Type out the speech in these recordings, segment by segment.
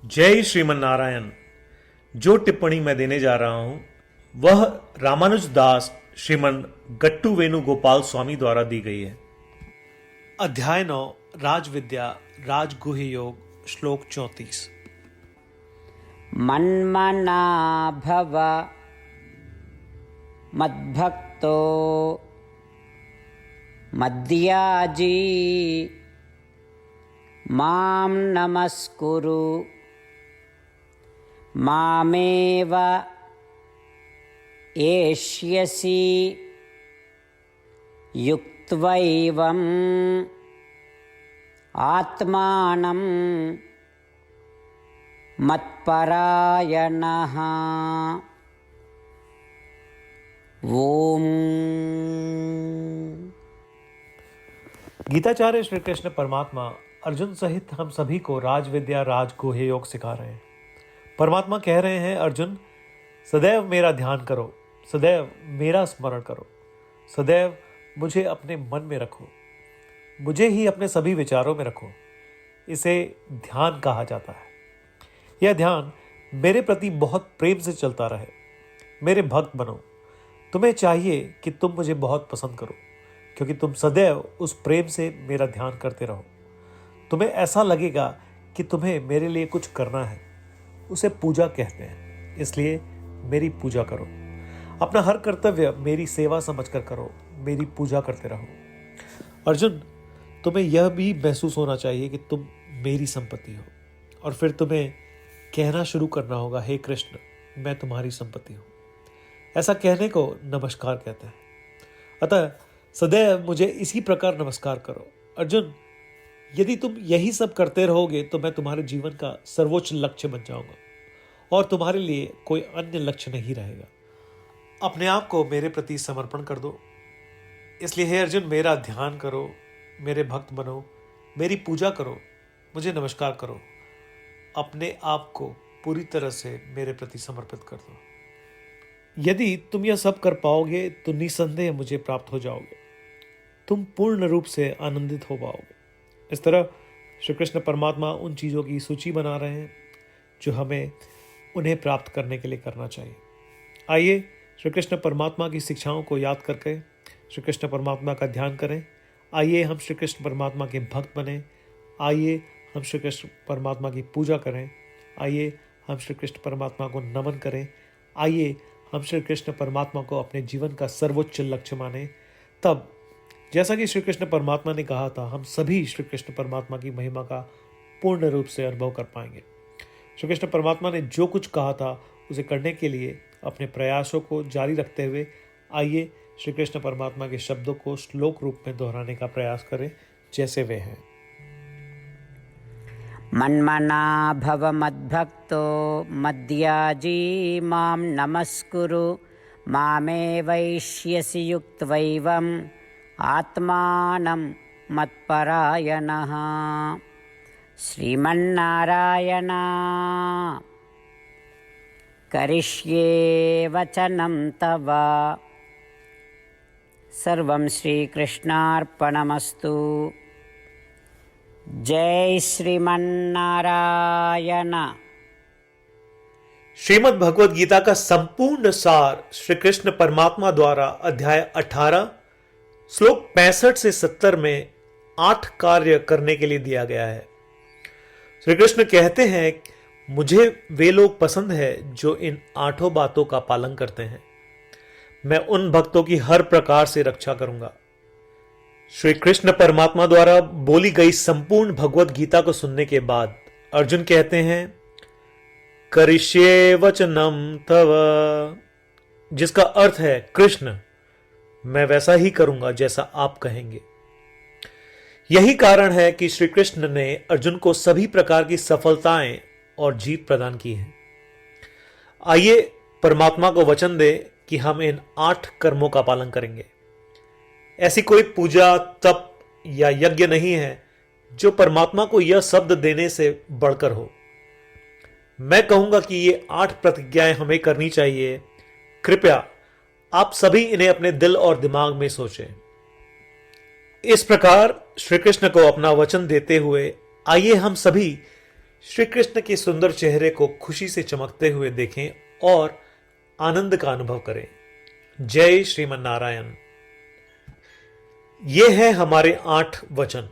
जय श्रीमन नारायण। जो टिप्पणी मैं देने जा रहा हूं वह रामानुज दास श्रीमन गट्टू वेणुगोपाल स्वामी द्वारा दी गई है। अध्याय 9 राजविद्या राजगुह्य योग श्लोक 34। मन्मना भव मद्भक्तो मद्याजी मां नमस्कुरु मामेव एष्यसि युक्त्वैवम् आत्मानं मत्परायणः। ओम। गीताचार्य श्री कृष्ण परमात्मा अर्जुन सहित हम सभी को राजविद्या राजगुह्य योग सिखा रहे हैं। परमात्मा कह रहे हैं, अर्जुन सदैव मेरा ध्यान करो, सदैव मेरा स्मरण करो, सदैव मुझे अपने मन में रखो, मुझे ही अपने सभी विचारों में रखो। इसे ध्यान कहा जाता है। यह ध्यान मेरे प्रति बहुत प्रेम से चलता रहे। मेरे भक्त बनो। तुम्हें चाहिए कि तुम मुझे बहुत पसंद करो, क्योंकि तुम सदैव उस प्रेम से मेरा ध्यान करते रहो। तुम्हें ऐसा लगेगा कि तुम्हें मेरे लिए कुछ करना है। उसे पूजा कहते हैं। इसलिए मेरी पूजा करो। अपना हर कर्तव्य मेरी सेवा समझकर करो, मेरी पूजा करते रहो। अर्जुन, तुम्हें यह भी महसूस होना चाहिए कि तुम मेरी संपत्ति हो, और फिर तुम्हें कहना शुरू करना होगा, हे कृष्ण, मैं तुम्हारी संपत्ति हूं। ऐसा कहने को नमस्कार कहते हैं। अतः सदैव मुझे इसी प्रकार नमस्कार करो। अर्जुन, यदि तुम यही सब करते रहोगे तो मैं तुम्हारे जीवन का सर्वोच्च लक्ष्य बन जाऊंगा और तुम्हारे लिए कोई अन्य लक्ष्य नहीं रहेगा। अपने आप को मेरे प्रति समर्पण कर दो। इसलिए हे अर्जुन, मेरा ध्यान करो, मेरे भक्त बनो, मेरी पूजा करो, मुझे नमस्कार करो। अपने आप को पूरी तरह से मेरे प्रति समर्पित कर दो। यदि तुम यह सब कर पाओगे तो निसंदेह मुझे प्राप्त हो जाओगे। तुम पूर्ण रूप से आनंदित हो पाओगे। इस तरह श्री कृष्ण परमात्मा उन चीज़ों की सूची बना रहे हैं जो हमें उन्हें प्राप्त करने के लिए करना चाहिए। आइए श्री कृष्ण परमात्मा की शिक्षाओं को याद करके श्री कृष्ण परमात्मा का ध्यान करें। आइए हम श्री कृष्ण परमात्मा के भक्त बने। आइए हम श्री कृष्ण परमात्मा की पूजा करें। आइए हम श्री कृष्ण परमात्मा को नमन करें। आइए हम श्री कृष्ण परमात्मा को अपने जीवन का सर्वोच्च लक्ष्य माने। तब जैसा कि श्री कृष्ण परमात्मा ने कहा था, हम सभी श्री कृष्ण परमात्मा की महिमा का पूर्ण रूप से अनुभव कर पाएंगे। श्री कृष्ण परमात्मा ने जो कुछ कहा था उसे करने के लिए अपने प्रयासों को जारी रखते हुए आइए श्री कृष्ण परमात्मा के शब्दों को श्लोक रूप में दोहराने का प्रयास करें जैसे वे हैं। मन्मना भव मद्भक्तो मद्याजी मां नमस्कुरु मामे वैष्यसि युक्त्वैवम् आत्मानं मत्परायणः। श्रीमन्नारायण करिष्ये वचनं तव। सर्वं श्रीकृष्णार्पणमस्तु। जय श्रीमन्नारायण। श्रीमद् भगवद गीता का संपूर्ण सार श्री कृष्ण परमात्मा द्वारा अध्याय 18 श्लोक 65 से 70 में 8 कार्य करने के लिए दिया गया है। श्री कृष्ण कहते हैं, मुझे वे लोग पसंद है जो इन 8 बातों का पालन करते हैं। मैं उन भक्तों की हर प्रकार से रक्षा करूंगा। श्री कृष्ण परमात्मा द्वारा बोली गई संपूर्ण भगवद गीता को सुनने के बाद अर्जुन कहते हैं, करिष्ये वचनम तव, जिसका अर्थ है, कृष्ण, मैं वैसा ही करूंगा जैसा आप कहेंगे। यही कारण है कि श्री कृष्ण ने अर्जुन को सभी प्रकार की सफलताएं और जीत प्रदान की है। आइए परमात्मा को वचन दे कि हम इन 8 कर्मों का पालन करेंगे। ऐसी कोई पूजा, तप या यज्ञ नहीं है जो परमात्मा को यह शब्द देने से बढ़कर हो। मैं कहूंगा कि ये 8 प्रतिज्ञाएं हमें करनी चाहिए। कृपया आप सभी इन्हें अपने दिल और दिमाग में सोचें। इस प्रकार श्री कृष्ण को अपना वचन देते हुए आइए हम सभी श्री कृष्ण के सुंदर चेहरे को खुशी से चमकते हुए देखें और आनंद का अनुभव करें। जय श्रीमन नारायण। ये है हमारे 8 वचन।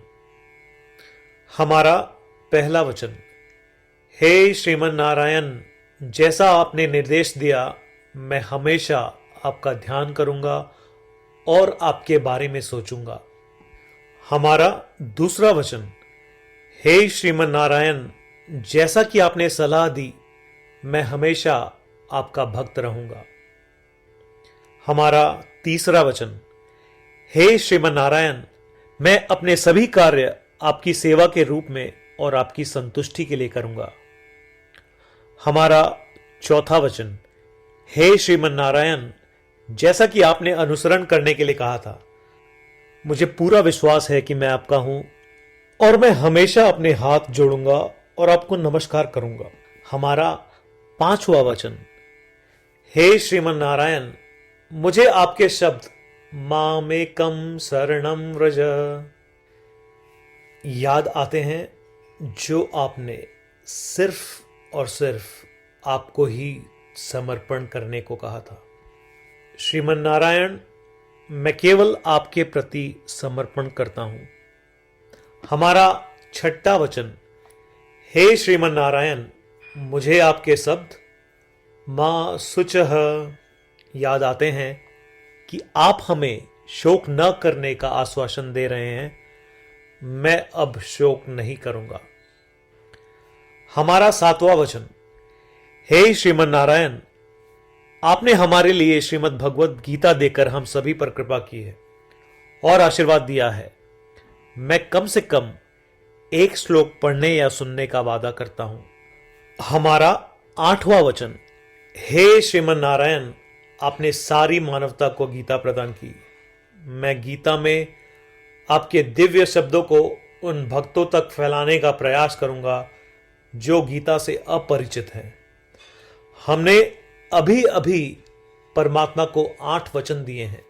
हमारा पहला वचन, हे श्रीमन नारायण, जैसा आपने निर्देश दिया मैं हमेशा आपका ध्यान करूंगा और आपके बारे में सोचूंगा। हमारा दूसरा वचन, हे श्रीमन नारायण, जैसा कि आपने सलाह दी मैं हमेशा आपका भक्त रहूंगा। हमारा तीसरा वचन, हे श्रीमन नारायण, मैं अपने सभी कार्य आपकी सेवा के रूप में और आपकी संतुष्टि के लिए करूंगा। हमारा चौथा वचन, हे श्रीमन नारायण, जैसा कि आपने अनुसरण करने के लिए कहा था, मुझे पूरा विश्वास है कि मैं आपका हूं और मैं हमेशा अपने हाथ जोड़ूंगा और आपको नमस्कार करूंगा। हमारा पांचवा वचन, हे श्रीमन नारायण, मुझे आपके शब्द मामेकम शरणम व्रज याद आते हैं, जो आपने सिर्फ और सिर्फ आपको ही समर्पण करने को कहा था। श्रीमन नारायण, मैं केवल आपके प्रति समर्पण करता हूं। हमारा छठा वचन, हे श्रीमन नारायण, मुझे आपके शब्द मां शुचः याद आते हैं कि आप हमें शोक न करने का आश्वासन दे रहे हैं। मैं अब शोक नहीं करूंगा। हमारा सातवां वचन, हे श्रीमन नारायण, आपने हमारे लिए श्रीमद् भगवद गीता देकर हम सभी पर कृपा की है और आशीर्वाद दिया है। मैं कम से कम एक श्लोक पढ़ने या सुनने का वादा करता हूं। हमारा आठवां वचन, हे श्रीमन नारायण, आपने सारी मानवता को गीता प्रदान की। मैं गीता में आपके दिव्य शब्दों को उन भक्तों तक फैलाने का प्रयास करूंगा जो गीता से अपरिचित हैं। हमने अभी अभी परमात्मा को 8 वचन दिए हैं।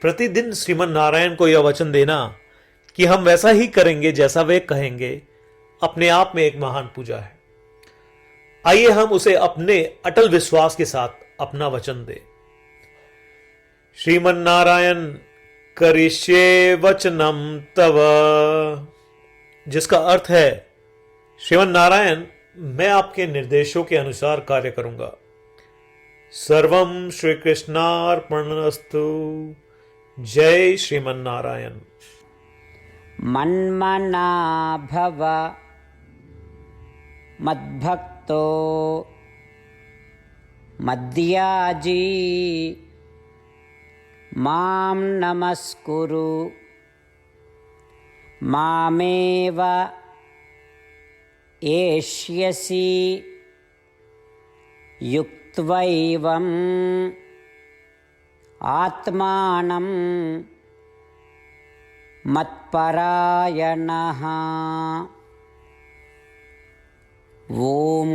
प्रतिदिन श्रीमन नारायण को यह वचन देना कि हम वैसा ही करेंगे जैसा वे कहेंगे, अपने आप में एक महान पूजा है। आइए हम उसे अपने अटल विश्वास के साथ अपना वचन दें। श्रीमन नारायण करिष्ये वचनम तव, जिसका अर्थ है, श्रीमन नारायण, मैं आपके निर्देशों के अनुसार कार्य करूंगा। सर्वम श्री कृष्णार्पणमस्तु। जय श्रीमन नारायण। मन्मना भव मद्भक्तो मद्याजी मां नमस्कुरु मामेव एष्यसि युक्त्वैवम् आत्मानं मत्परायणः। ओम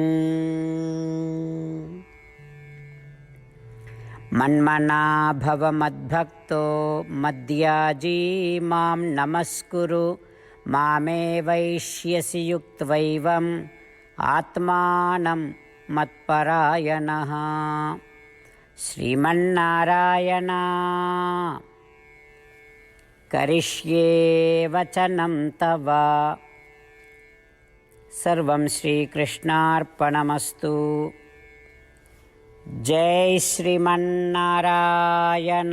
मन्मना भव मद्भक्तो मद्याजी मां नमस्कुरु मामे वैष्यसि युक्त्वैवम् आत्मानं मत्परायणः। श्रीमन्नारायण करिष्ये वचनं तव। सर्वं श्रीकृष्णार्पणमस्तु। जय श्रीमन्नारायण।